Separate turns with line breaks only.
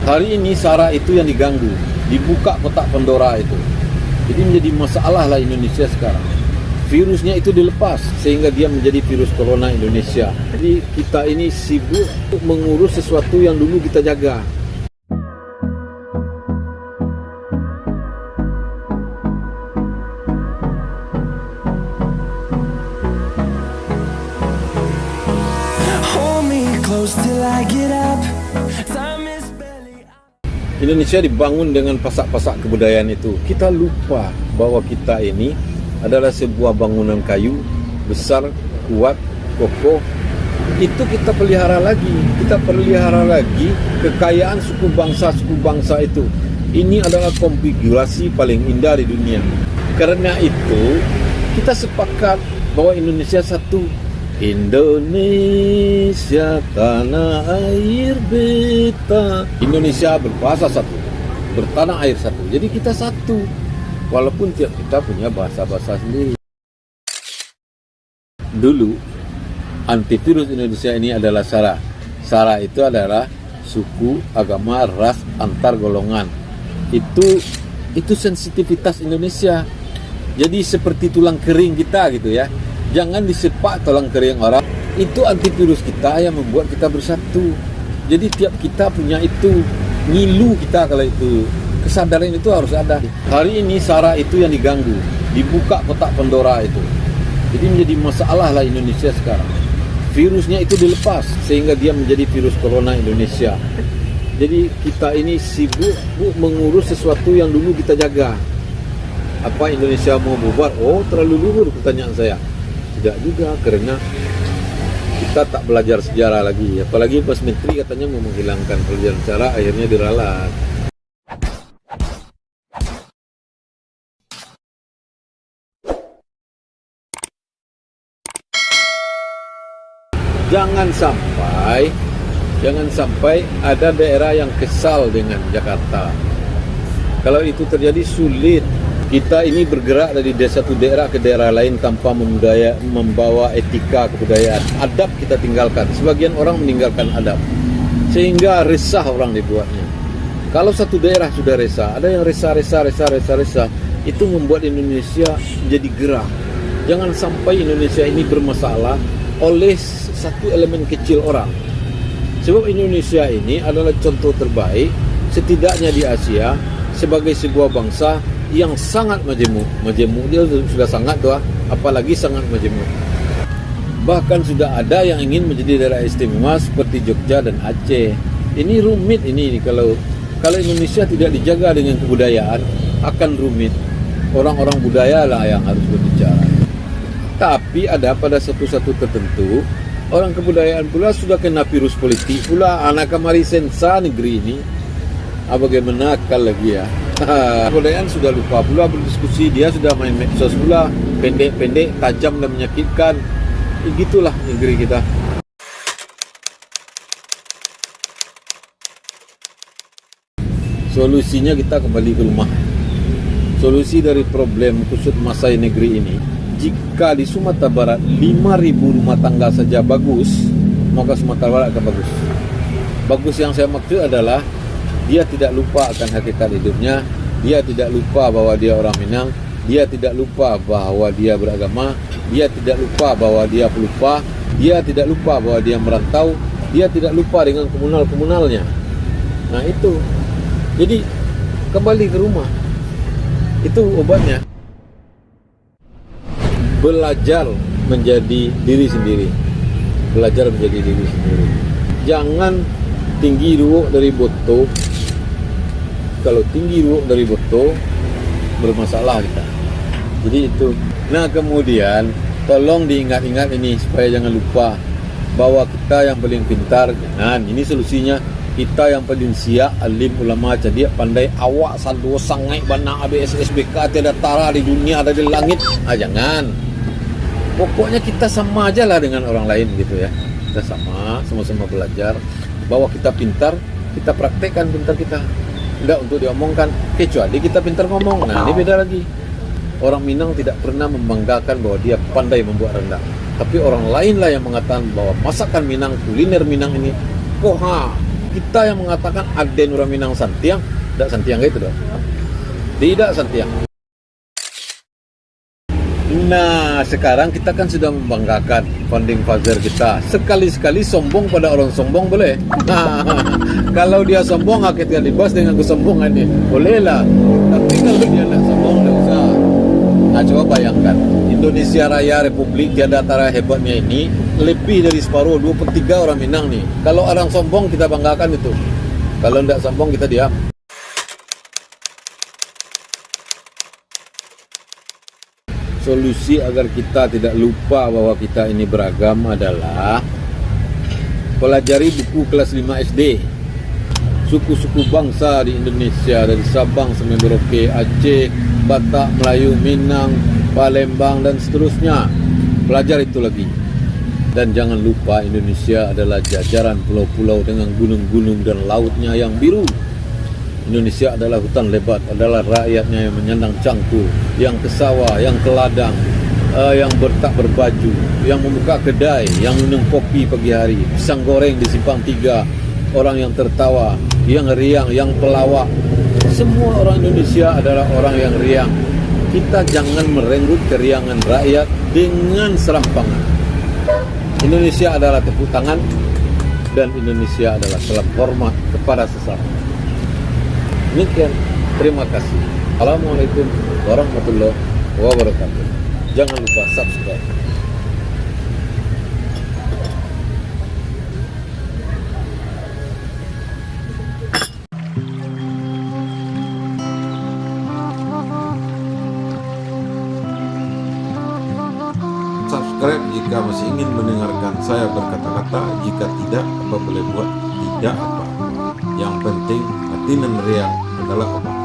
Hari ini SARA itu yang diganggu, dibuka kotak Pandora itu. Jadi menjadi masalah lah Indonesia sekarang. Virusnya itu dilepas sehingga dia menjadi virus corona Indonesia. Jadi kita ini sibuk untuk mengurus sesuatu yang dulu kita jaga. Indonesia dibangun dengan pasak-pasak kebudayaan itu. Kita lupa bahwa kita ini adalah sebuah bangunan kayu besar, kuat, kokoh. Itu kita pelihara lagi. Kita pelihara lagi kekayaan suku bangsa itu. Ini adalah konfigurasi paling indah di dunia. Karena itu kita sepakat bahwa Indonesia satu. Indonesia tanah air beta. Indonesia berbahasa satu, bertanah air satu. Jadi kita satu, walaupun tiap kita punya bahasa-bahasa sendiri. Dulu antivirus Indonesia ini adalah SARA. SARA itu adalah suku, agama, ras, antar golongan. Itu sensitivitas Indonesia. Jadi seperti tulang kering kita gitu ya. Jangan disepak tulang kering orang. Itu antivirus kita yang membuat kita bersatu. Jadi tiap kita punya itu. Ngilu kita kalau itu. Kesadaran itu harus ada. Hari ini SARA itu yang diganggu. Dibuka kotak Pandora itu. Jadi menjadi masalah lah Indonesia sekarang. Virusnya itu dilepas sehingga dia menjadi virus corona Indonesia. Jadi kita ini sibuk mengurus sesuatu yang dulu kita jaga. Apa Indonesia mau bubar? Oh, terlalu luhur pertanyaan saya. Tidak juga, karena kita tak belajar sejarah lagi. Apalagi pas menteri katanya mau menghilangkan pelajaran sejarah, akhirnya diralat. Jangan sampai ada daerah yang kesal dengan Jakarta. Kalau itu terjadi sulit. Kita ini bergerak dari satu daerah ke daerah lain tanpa membawa etika kebudayaan. Adab kita tinggalkan. Sebagian orang meninggalkan adab. Sehingga resah orang dibuatnya. Kalau satu daerah sudah resah, ada yang resah, itu membuat Indonesia jadi gerah. Jangan sampai Indonesia ini bermasalah oleh satu elemen kecil orang. Sebab Indonesia ini adalah contoh terbaik, setidaknya di Asia, sebagai sebuah bangsa yang sangat majemuk. Majemuk dia sudah sangat tuh, apalagi sangat majemuk. Bahkan sudah ada yang ingin menjadi daerah istimewa seperti Jogja dan Aceh. Ini rumit ini kalau Indonesia tidak dijaga dengan kebudayaan akan rumit. Orang-orang budaya lah yang harus berbicara. Tapi ada pada satu tertentu orang kebudayaan pula sudah kena virus politik pula. Anak kamari sensa negeri ini. Bagaimana akal lagi ya. Kebudayaan sudah lupa pula berdiskusi. Dia sudah main medsos pula. Pendek-pendek, tajam dan menyakitkan. Begitulah negeri kita. Solusinya kita kembali ke rumah. Solusi dari problem kusut masai negeri ini, jika di Sumatera Barat 5.000 rumah tangga saja bagus, maka Sumatera Barat akan bagus. Bagus yang saya maksud adalah dia tidak lupa akan hakikat hidupnya, dia tidak lupa bahwa dia orang Minang, dia tidak lupa bahwa dia beragama, dia tidak lupa bahwa dia pelupa, dia tidak lupa bahwa dia merantau, dia tidak lupa dengan komunal-komunalnya. Nah itu, jadi kembali ke rumah, itu obatnya. Belajar menjadi diri sendiri. Belajar menjadi diri sendiri. Jangan tinggi ruwuk dari boto. Kalau tinggi ruwuk dari boto, bermasalah kita. Jadi itu. Nah kemudian, tolong diingat-ingat ini supaya jangan lupa bahwa kita yang paling pintar. Nah ini solusinya. Kita yang paling siap, alim, ulama, cerdik, pandai, awak, sandu, sangai, bana, ABS, SBK, tiada tara di dunia, ada di langit. Jangan. Pokoknya kita sama aja lah dengan orang lain gitu ya. Kita sama-sama belajar. Bahwa kita pintar, kita praktekkan pintar kita. Tidak untuk diomongkan, kecuali kita pintar ngomong. Nah ini beda lagi. Orang Minang tidak pernah membanggakan bahwa dia pandai membuat rendang. Tapi orang lain lah yang mengatakan bahwa masakan Minang, kuliner Minang ini, poha. kita yang mengatakan Aden orang Minang Santiang, tidak Santiang gitu dong. Tidak Santiang. Nah, sekarang kita kan sudah membanggakan founding father kita. Sekali-sekali sombong pada orang sombong boleh. Nah, kalau dia sombong kita dibahas dengan kesombongannya, bolehlah. Tapi kalau dia tidak sombong, tidak usah. Nah, coba bayangkan, Indonesia Raya Republik tiada tara hebatnya ini lebih dari separuh, 2/3 orang Minang nih. Kalau orang sombong kita banggakan itu. Kalau tidak sombong kita diam. Solusi agar kita tidak lupa bahwa kita ini beragam adalah pelajari buku kelas 5 SD. Suku-suku bangsa di Indonesia dari Sabang sampai Merauke, Aceh, Batak, Melayu, Minang, Palembang dan seterusnya. Pelajari itu lagi. Dan jangan lupa Indonesia adalah jajaran pulau-pulau dengan gunung-gunung dan lautnya yang biru. Indonesia adalah hutan lebat, adalah rakyatnya yang menyandang cangkul, yang ke sawah, yang ke ladang, yang tak berbaju, yang membuka kedai, yang minum kopi pagi hari, pisang goreng di Simpang 3, orang yang tertawa, yang riang, yang pelawak. Semua orang Indonesia adalah orang yang riang. Kita jangan merenggut keriangan rakyat dengan serampangan. Indonesia adalah tepuk tangan dan Indonesia adalah salam hormat kepada sesama. Demikian, terima kasih. Assalamualaikum warahmatullahi wabarakatuh. Jangan lupa subscribe. Subscribe jika masih ingin mendengarkan saya berkata-kata. Jika tidak, apa boleh buat? Tidak apa. Yang penting hati dan riang adalah apa?